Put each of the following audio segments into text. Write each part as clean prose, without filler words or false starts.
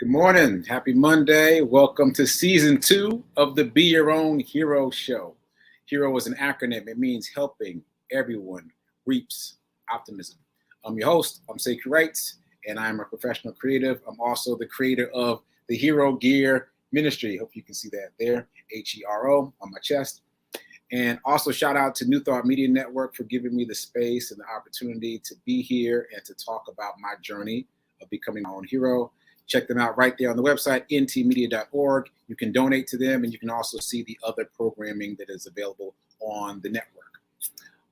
Good morning. Happy Monday. Welcome to season 2 of the Be Your Own Hero show. Hero is an acronym. It means helping everyone reaps optimism. I'm your host. I'm sekouwrites, and I'm a professional creative. I'm also the creator of the Hero Gear Ministry. Hope you can see that there, HERO on my chest. And also shout out to New Thought Media Network for giving me the space and the opportunity to be here and to talk about my journey of becoming my own hero. Check them out right there on the website, ntmedia.org. You can donate to them, and you can also see the other programming that is available on the network.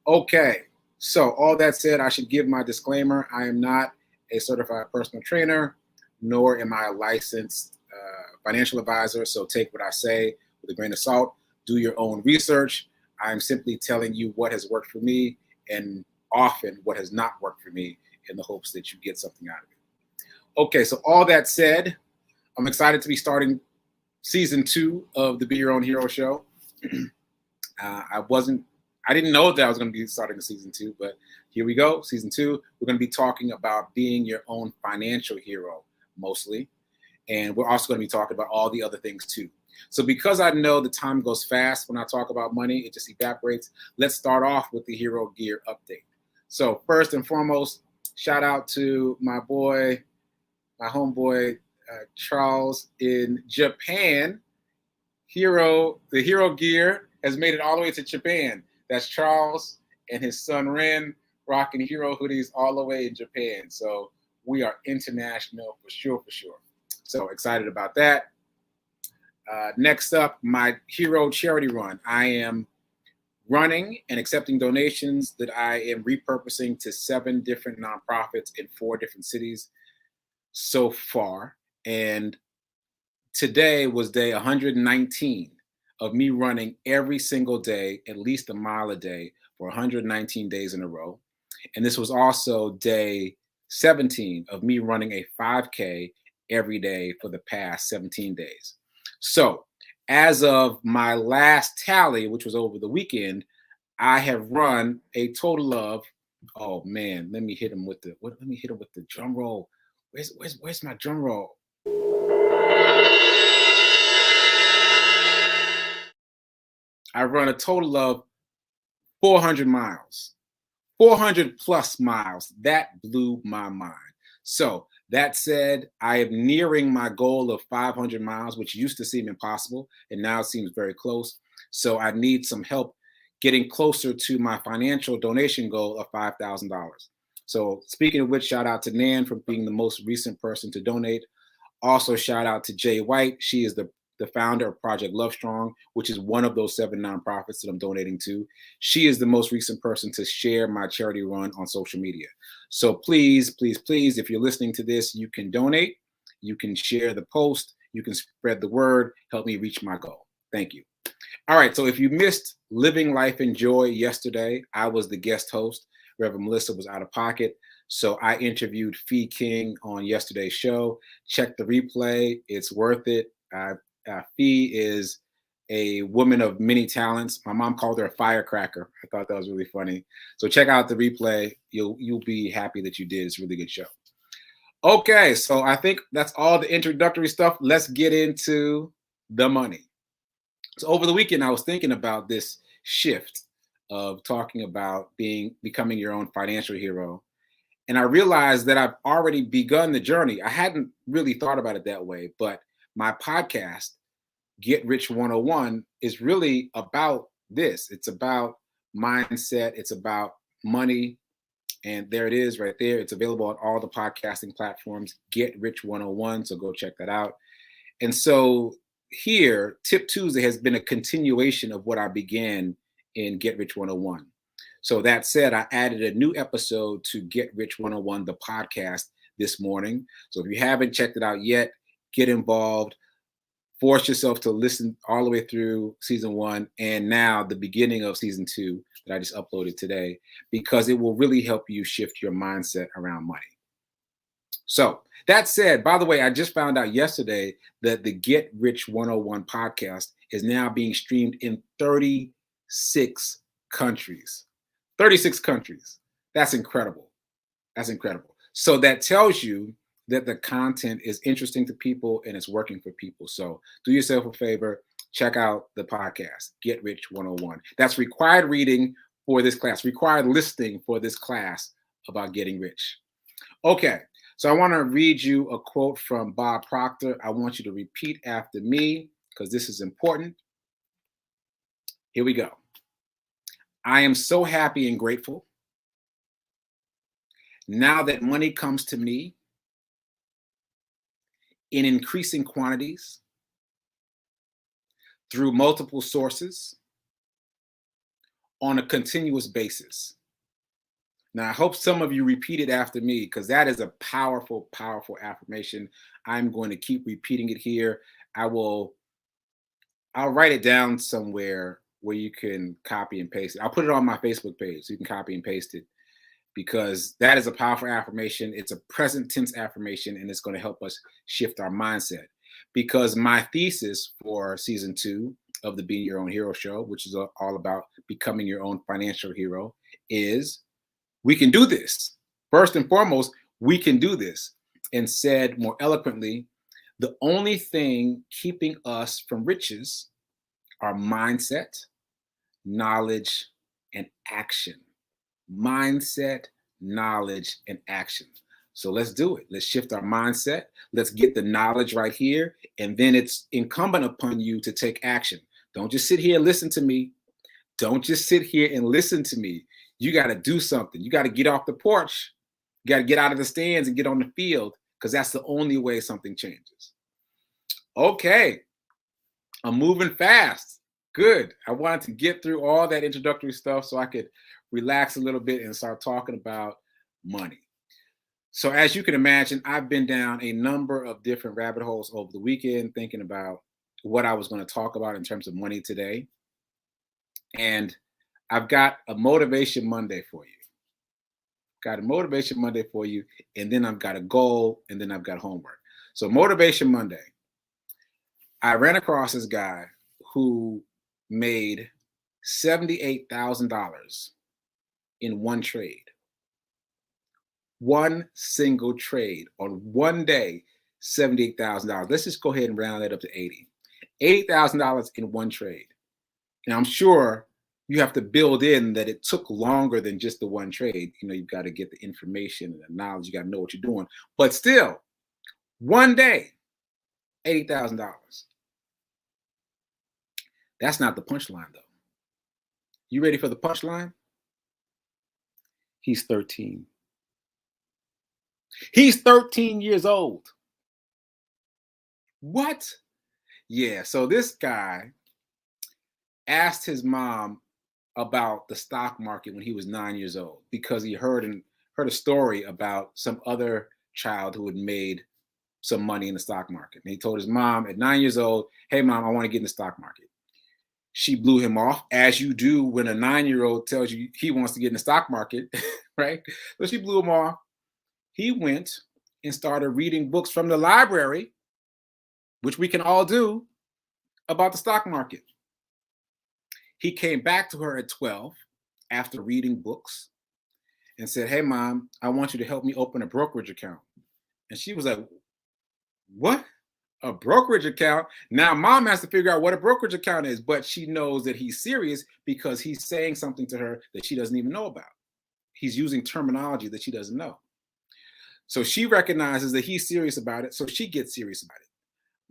Okay, so all that said, I should give my disclaimer. I am not a certified personal trainer, nor am I a licensed financial advisor, so take what I say with a grain of salt. Do your own research. I'm simply telling you what has worked for me and often what has not worked for me in the hopes that you get something out of it. Okay, so all that said, I'm excited to be starting season 2 of the Be Your Own Hero show. I didn't know that I was going to be starting season 2, but here we go, season 2. We're going to be talking about being your own financial hero, mostly. And we're also going to be talking about all the other things too. So because I know the time goes fast when I talk about money, it just evaporates. Let's start off with the Hero Gear update. So first and foremost, shout out to my homeboy, Charles in Japan. The Hero Gear has made it all the way to Japan. That's Charles and his son Ren rocking Hero hoodies all the way in Japan. So we are international for sure. So excited about that. Next up, my Hero charity run. I am running and accepting donations that I am repurposing to 7 different nonprofits in 4 different cities so far. And today was day 119 of me running every single day, at least a mile a day for 119 days in a row. And this was also day 17 of me running a 5K every day for the past 17 days. So as of my last tally, which was over the weekend, I have run a total of, oh man, let me hit him with the drum roll. Where's my drum roll? I run a total of 400 miles, 400 plus miles. That blew my mind. So that said, I am nearing my goal of 500 miles, which used to seem impossible, and now seems very close. So I need some help getting closer to my financial donation goal of $5,000. So speaking of which, shout out to Nan for being the most recent person to donate. Also, shout out to Jay White. She is the founder of Project Love Strong, which is one of those 7 nonprofits that I'm donating to. She is the most recent person to share my charity run on social media. So please, if you're listening to this, you can donate, you can share the post, you can spread the word, help me reach my goal. Thank you. All right, so if you missed Living Life in Joy yesterday, I was the guest host. Reverend Melissa was out of pocket. So I interviewed Fee King on yesterday's show. Check the replay. It's worth it. Fee is a woman of many talents. My mom called her a firecracker. I thought that was really funny. So check out the replay. You'll be happy that you did. It's a really good show. Okay, so I think that's all the introductory stuff. Let's get into the money. So over the weekend, I was thinking about this shift of talking about becoming your own financial hero. And I realized that I've already begun the journey. I hadn't really thought about it that way, but my podcast, Get Rich 101, is really about this. It's about mindset. It's about money. And there it is right there. It's available on all the podcasting platforms, Get Rich 101. So go check that out. And so here, Tip Tuesday has been a continuation of what I began in Get Rich 101. So that said, I added a new episode to Get Rich 101, the podcast, this morning. So if you haven't checked it out yet, get involved. Force yourself to listen all the way through season 1 and now the beginning of season 2 that I just uploaded today, because it will really help you shift your mindset around money. So that said, by the way, I just found out yesterday that the Get Rich 101 podcast is now being streamed in 36 countries. 36 countries. That's incredible. So that tells you that the content is interesting to people and it's working for people. So do yourself a favor, check out the podcast, Get Rich 101. That's required reading for this class, required listening for this class about getting rich. Okay, so I want to read you a quote from Bob Proctor. I want you to repeat after me because this is important. Here we go. I am so happy and grateful now that money comes to me in increasing quantities through multiple sources on a continuous basis. Now, I hope some of you repeat it after me because that is a powerful, powerful affirmation. I'm going to keep repeating it here. I'll write it down somewhere where you can copy and paste it. I'll put it on my Facebook page so you can copy and paste it because that is a powerful affirmation. It's a present tense affirmation and it's going to help us shift our mindset. Because my thesis for season 2 of the Be Your Own Hero show, which is all about becoming your own financial hero, is we can do this. First and foremost, we can do this. And said more eloquently, the only thing keeping us from riches are mindset, knowledge, and action. Mindset, knowledge, and action. So let's do it. Let's shift our mindset. Let's get the knowledge right here. And then it's incumbent upon you to take action. Don't just sit here and listen to me. Don't just sit here and listen to me. You got to do something. You got to get off the porch. You got to get out of the stands and get on the field because that's the only way something changes. Okay. I'm moving fast. Good. I wanted to get through all that introductory stuff so I could relax a little bit and start talking about money. So as you can imagine, I've been down a number of different rabbit holes over the weekend thinking about what I was going to talk about in terms of money today. And I've got a Motivation Monday for you. Got a Motivation Monday for you. And then I've got a goal and then I've got homework. So Motivation Monday. I ran across this guy who made $78,000 in one trade. One single trade on one day, $78,000. Let's just go ahead and round that up to 80. $80,000 in one trade. Now, I'm sure you have to build in that it took longer than just the one trade. You know, you've got to get the information and the knowledge. You got to know what you're doing. But still, one day, $80,000. That's not the punchline, though. You ready for the punchline? He's 13. He's 13 years old. What? Yeah, so this guy asked his mom about the stock market when he was 9 years old because he heard a story about some other child who had made some money in the stock market. And he told his mom at 9 years old, hey, mom, I want to get in the stock market. She blew him off, as you do when a 9-year-old tells you he wants to get in the stock market, right? So she blew him off. He went and started reading books from the library, which we can all do, about the stock market. He came back to her at 12 after reading books and said, hey, mom, I want you to help me open a brokerage account. And she was like, what? A brokerage account? Now mom has to figure out what a brokerage account is, but she knows that he's serious because he's saying something to her that she doesn't even know about. He's using terminology that she doesn't know. So she recognizes that he's serious about it, so she gets serious about it.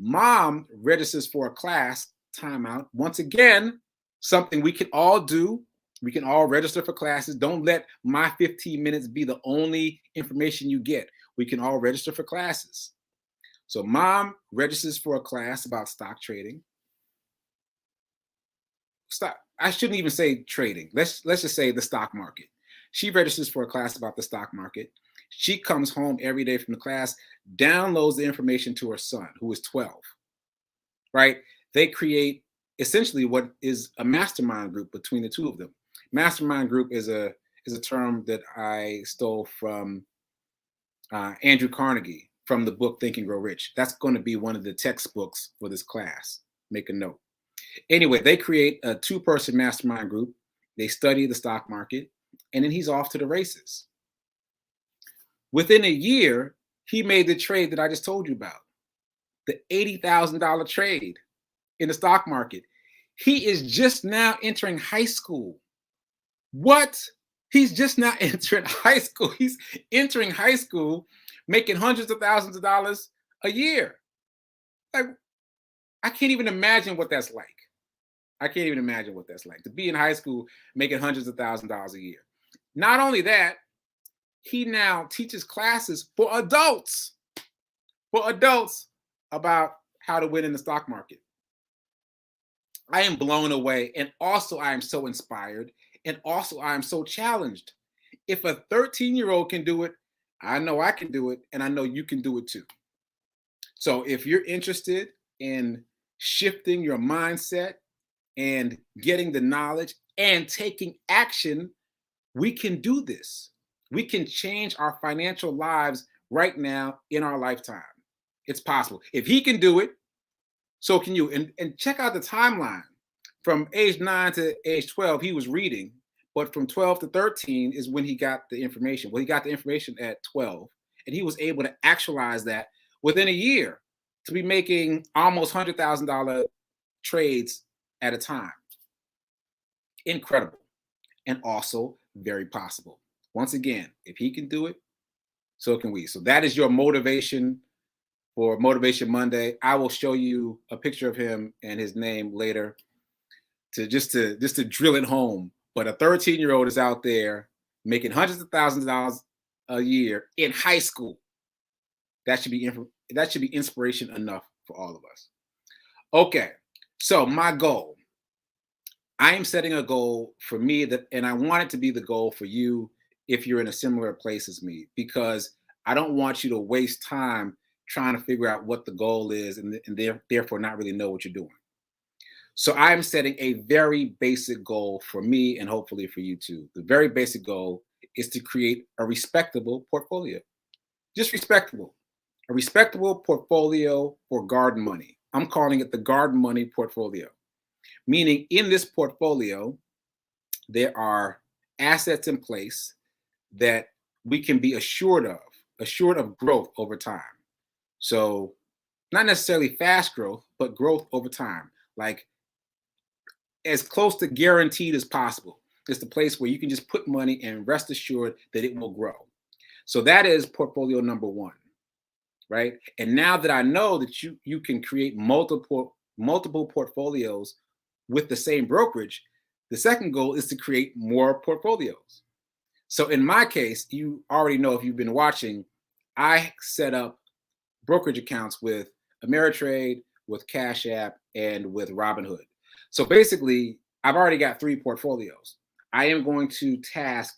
Mom registers for a class, timeout. Once again, something we can all do. We can all register for classes. Don't let my 15 minutes be the only information you get. We can all register for classes. So mom registers for a class about stock trading. I shouldn't even say trading. Let's just say the stock market. She registers for a class about the stock market. She comes home every day from the class, downloads the information to her son, who is 12, right? They create essentially what is a mastermind group between the two of them. Mastermind group is a term that I stole from Andrew Carnegie from the book Think and Grow Rich. That's going to be one of the textbooks for this class. Make a note. Anyway, they create a 2-person mastermind group. They study the stock market, and then he's off to the races. Within a year, he made the trade that I just told you about, the $80,000 trade in the stock market. He is just now entering high school. What? He's just now entering high school. He's entering high school, making hundreds of thousands of dollars a year. Like, I can't even imagine what that's like. I can't even imagine what that's like to be in high school making hundreds of thousands of dollars a year. Not only that, he now teaches classes for adults about how to win in the stock market. I am blown away. And also, I am so inspired. And also, I am so challenged. If a 13-year-old can do it, I know I can do it. And I know you can do it too. So if you're interested in shifting your mindset and getting the knowledge and taking action, we can do this. We can change our financial lives right now in our lifetime. It's possible. If he can do it, so can you. And check out the timeline. From age 9 to age 12, he was reading, but from 12 to 13 is when he got the information. Well, he got the information at 12, and he was able to actualize that within a year to be making almost $100,000 trades at a time. Incredible. And also very possible. Once again, if he can do it, so can we. So that is your motivation for Motivation Monday. I will show you a picture of him and his name later to just to drill it home. But a 13-year-old is out there making hundreds of thousands of dollars a year in high school. That should be inspiration enough for all of us. Okay, so my goal. I am setting a goal for me and I want it to be the goal for you if you're in a similar place as me, because I don't want you to waste time trying to figure out what the goal is and therefore not really know what you're doing. So I am setting a very basic goal for me and hopefully for you too. The very basic goal is to create a respectable portfolio. Just respectable. A respectable portfolio for garden money. I'm calling it the garden money portfolio. Meaning in this portfolio, there are assets in place that we can be assured of growth over time. So not necessarily fast growth, but growth over time. Like as close to guaranteed as possible. It's the place where you can just put money and rest assured that it will grow. So that is portfolio number one, right? And now that I know that you can create multiple portfolios with the same brokerage, the second goal is to create more portfolios. So in my case, you already know if you've been watching, I set up brokerage accounts with Ameritrade, with Cash App, and with Robinhood. So basically, I've already got 3 portfolios. I am going to task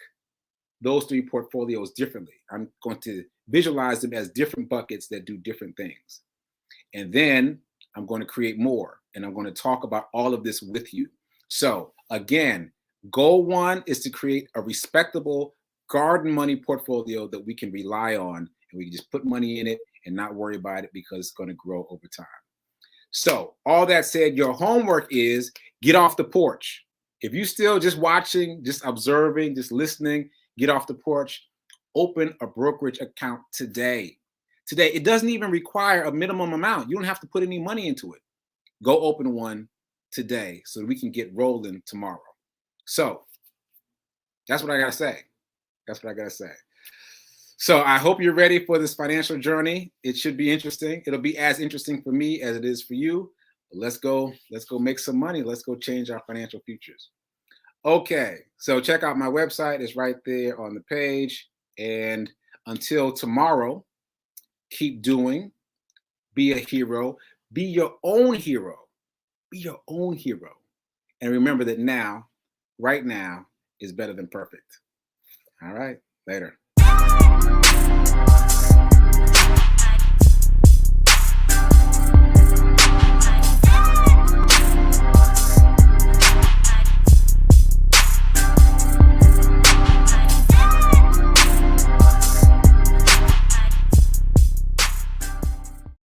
those 3 portfolios differently. I'm going to visualize them as different buckets that do different things. And then I'm going to create more, and I'm going to talk about all of this with you. So again, goal 1 is to create a respectable garden money portfolio that we can rely on, and we can just put money in it and not worry about it because it's going to grow over time. So all that said, your homework is get off the porch. If you still just watching, just observing, just listening, get off the porch, open a brokerage account today. Today, it doesn't even require a minimum amount. You don't have to put any money into it. Go open one today so we can get rolling tomorrow. So that's what I got to say. That's what I got to say. So I hope you're ready for this financial journey. It should be interesting. It'll be as interesting for me as it is for you. But let's go make some money. Let's go change our financial futures. Okay, so check out my website. It's right there on the page. And until tomorrow, keep doing, be a hero, be your own hero, be your own hero. And remember that now, right now, is better than perfect. All right, later.